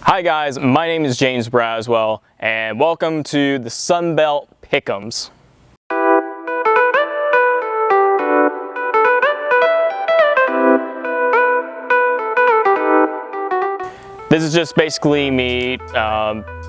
Hi guys, my name is James Braswell, and welcome to the Sunbelt Pick'ems. This is just basically me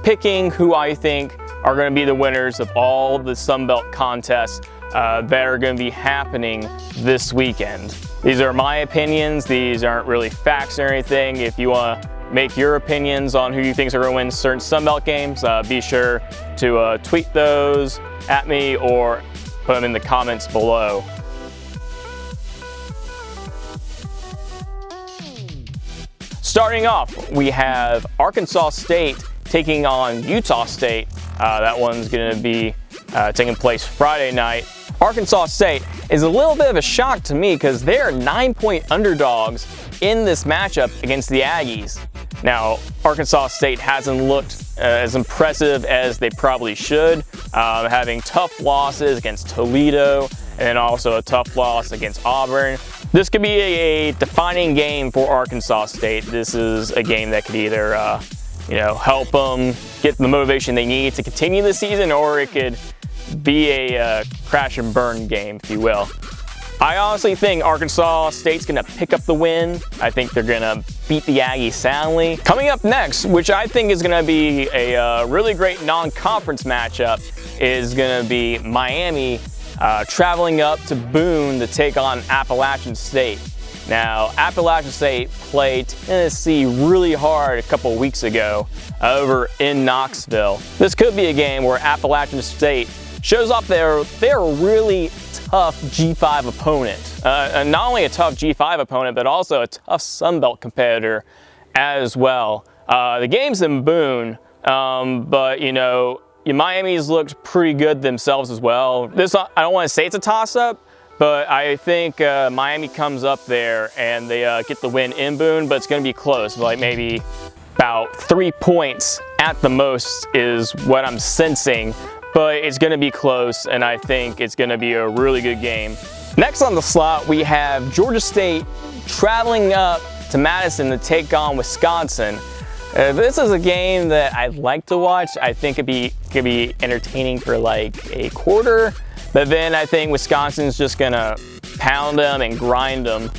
picking who I think are going to be the winners of all the Sunbelt contests that are going to be happening this weekend. These are my opinions. These aren't really facts or anything. If you want to make your opinions on who you think are going to win certain Sunbelt games, be sure to tweet those at me or put them in the comments below. Starting off, we have Arkansas State taking on Utah State. That one's going to be taking place Friday night. Arkansas State is a little bit of a shock to me because they're 9-point underdogs in this matchup against the Aggies. Now, Arkansas State hasn't looked as impressive as they probably should, having tough losses against Toledo and then also a tough loss against Auburn. This could be a defining game for Arkansas State. This is a game that could either help them get the motivation they need to continue the season, or it could be a crash and burn game, if you will. I honestly think Arkansas State's going to pick up the win. I think they're going to beat the Aggies soundly. Coming up next, which I think is going to be a really great non-conference matchup, is going to be Miami traveling up to Boone to take on Appalachian State. Now, Appalachian State played Tennessee really hard a couple of weeks ago over in Knoxville. This could be a game where Appalachian State shows off they're a really tough G5 opponent. And not only a tough G5 opponent, but also a tough Sunbelt competitor as well. The game's in Boone, but Miami's looked pretty good themselves as well. I don't want to say it's a toss-up, but I think Miami comes up there and they get the win in Boone, but it's going to be close, like maybe about 3 points at the most is what I'm sensing. But it's going to be close, and I think it's going to be a really good game. Next on the slot, we have Georgia State traveling up to Madison to take on Wisconsin. This is a game that I'd like to watch. I think it could be entertaining for like a quarter, but then I think Wisconsin's just going to pound them and grind them.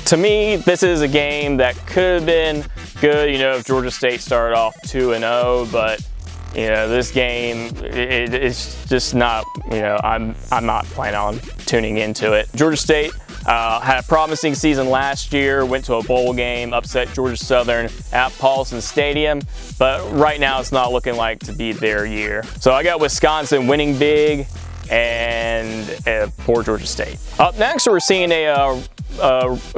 To me, this is a game that could have been good, if Georgia State started off 2-0, but this game, it's just not, I'm not planning on tuning into it. Georgia State had a promising season last year, went to a bowl game, upset Georgia Southern at Paulson Stadium, but right now it's not looking like to be their year. So I got Wisconsin winning big and poor Georgia State. Up next, we're seeing a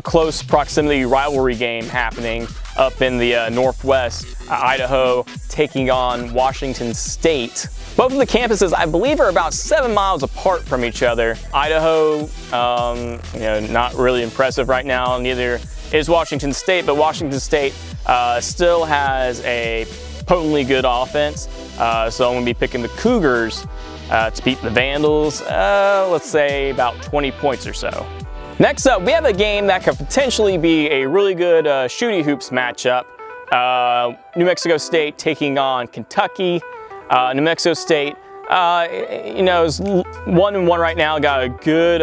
close proximity rivalry game happening up in the Northwest. Idaho taking on Washington State. Both of the campuses, I believe, are about 7 miles apart from each other. Idaho, not really impressive right now. Neither is Washington State, but Washington State still has a potently good offense. So I'm going to be picking the Cougars to beat the Vandals, let's say about 20 points or so. Next up, we have a game that could potentially be a really good shooty hoops matchup. New Mexico State taking on Kentucky. New Mexico State, is 1-1 right now, got a good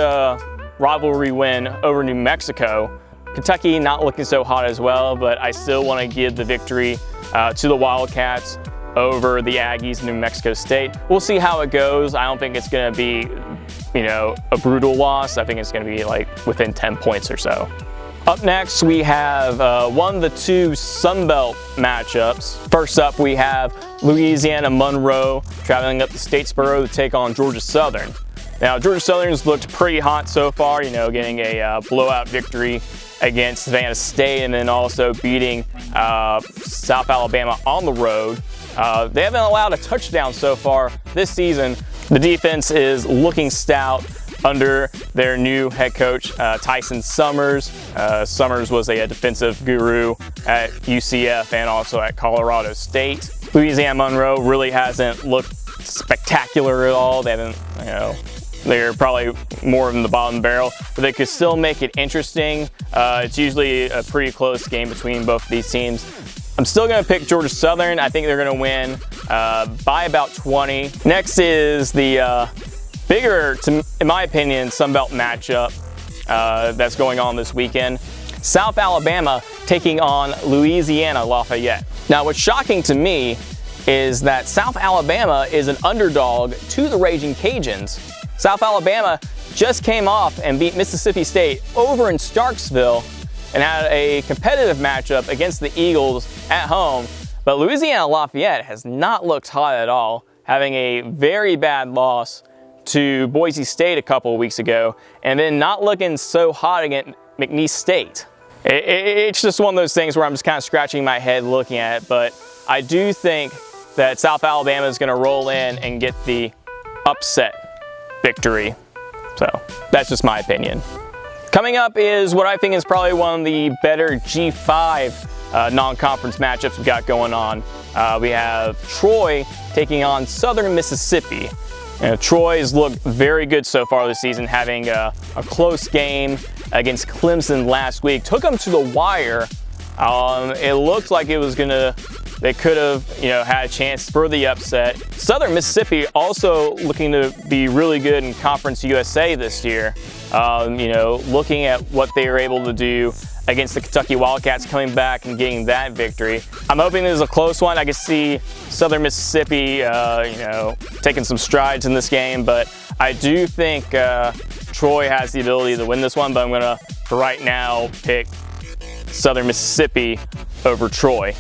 rivalry win over New Mexico. Kentucky not looking so hot as well, but I still want to give the victory to the Wildcats over the Aggies in New Mexico State. We'll see how it goes. I don't think it's going to be, a brutal loss. I think it's going to be like within 10 points or so. Up next, we have one of the two Sunbelt matchups. First up, we have Louisiana Monroe traveling up to Statesboro to take on Georgia Southern. Now, Georgia Southern's looked pretty hot so far, getting a blowout victory against Savannah State and then also beating South Alabama on the road. They haven't allowed a touchdown so far this season. The defense is looking stout under their new head coach, Tyson Summers. Summers was a defensive guru at UCF and also at Colorado State. Louisiana Monroe really hasn't looked spectacular at all. They haven't, they're probably more in the bottom barrel, but they could still make it interesting. It's usually a pretty close game between both of these teams. I'm still going to pick Georgia Southern. I think they're going to win by about 20. Next is the bigger, in my opinion, Sun Belt matchup that's going on this weekend. South Alabama taking on Louisiana Lafayette. Now, what's shocking to me is that South Alabama is an underdog to the Raging Cajuns. South Alabama just came off and beat Mississippi State over in Starksville and had a competitive matchup against the Eagles at home. But Louisiana Lafayette has not looked hot at all, having a very bad loss to Boise State a couple of weeks ago, and then not looking so hot against McNeese State. It's just one of those things where I'm just kind of scratching my head looking at it, but I do think that South Alabama is going to roll in and get the upset victory. So that's just my opinion. Coming up is what I think is probably one of the better G5 non-conference matchups we got going on. We have Troy taking on Southern Mississippi. Troy has looked very good so far this season, having a close game against Clemson last week. Took them to the wire. It looked like they could have, had a chance for the upset. Southern Mississippi also looking to be really good in Conference USA this year. Looking at what they were able to do against the Kentucky Wildcats, coming back and getting that victory. I'm hoping this is a close one. I can see Southern Mississippi, taking some strides in this game, but I do think Troy has the ability to win this one, but I'm gonna, for right now, pick Southern Mississippi over Troy.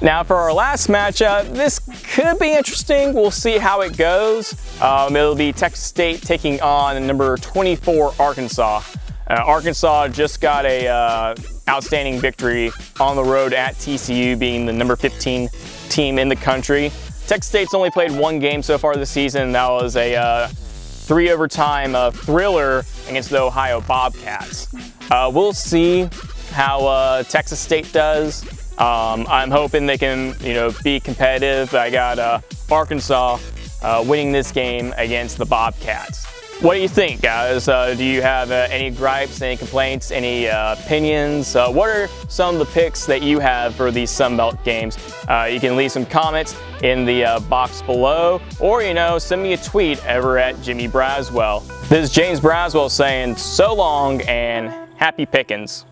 Now for our last matchup, this could be interesting. We'll see how it goes. It'll be Texas State taking on number 24 Arkansas. Arkansas just got a outstanding victory on the road at TCU, being the number 15 team in the country. Texas State's only played one game so far this season. That was a 3-overtime thriller against the Ohio Bobcats. We'll see how Texas State does. I'm hoping they can, be competitive. I got Arkansas winning this game against the Bobcats. What do you think, guys? Do you have any gripes, any complaints, any opinions? What are some of the picks that you have for these Sun Belt games? You can leave some comments in the box below, or send me a tweet over at Jimmy Braswell. This is James Braswell saying so long and happy pickings.